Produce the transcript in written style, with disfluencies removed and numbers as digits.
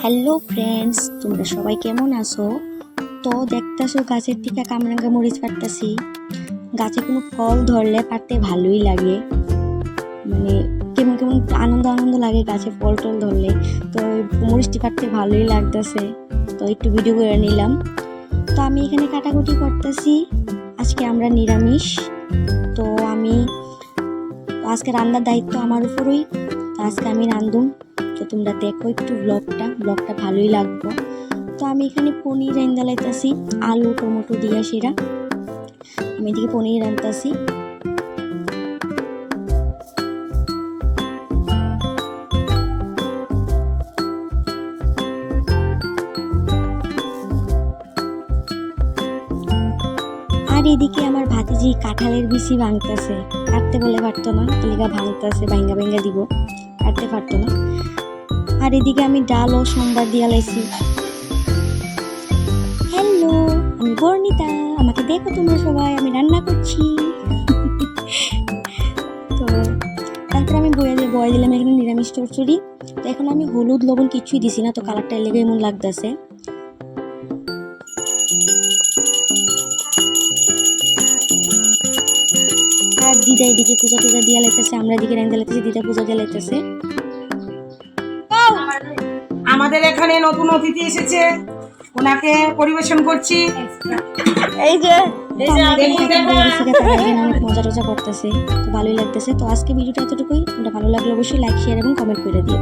Hello friends, তোমরা সবাই কেমন আছো? তো দেখতেছো গাছের থেকে কামরাঙ্গা মরিচ পাড়তাছি। গাছে কোনো ফল ধরলে পারতে ভালোই লাগে, মানে কেমন কেমন আনন্দ আনন্দ লাগে গাছে ফল টল ধরলে। তো মরিচটি পাড়তে ভালোই লাগতেছে, তো একটু ভিডিও করে নিলাম। তো আমি এখানে কাটাকুটি করতেছি। আজকে আমরা নিরামিষ, তো আজকে রান্নার দায়িত্ব আমার উপরই। তো আজকে আমি রান্ধুম, তো তোমরা দেখো একটু ব্লগটা ভালোই লাগবে। তো আমি এখানে পনির রান্না লাইতাছি, আলু টমেটো দিয়া সেরা আমি এদিকে পনির রান্তাছি। আর এদিকে আমার ভাতিজি কাঁঠালের বিচি ভাঙতেছে, কাটতে বলে পারতো না, এলিগা ভাঙতেছে, ভাঙ্গা ভাঙ্গা দিব, কাটতে পারতো না। আর এদিকে আমি ডাল ও সম্বার দিয়া লাইছি। হ্যালো, আমি বর্ণিতা, আমাকে দেখো তোমরা সবাই, আমি রান্না করছি। তো তারপর আমি বয়ে দিলাম এখানে নিরামিষ চচ্চড়ি। তো এখন আমি হলুদ লবণ কিছুই দিছি না, তো কালারটা লেগে এমন লাগতেছে। আর দিদা এদিকে পূজা টুজা দিয়ে লাইতেছে, আমরা এদিকে রান্না লাইতেছি, দিদা পূজা দিয়ে লাইতেছে। আমাদের এখানে নতুন অতিথি এসেছে, ওনাকে পরিবেশন করছি। এই যে অনেক মজা টজা করতেছে, তো ভালোই লাগতেছে। তো আজকে ভিডিওটা এতটুকুই। তোমরা ভালো লাগলে অবশ্যই লাইক শেয়ার এবং কমেন্ট করে দিও।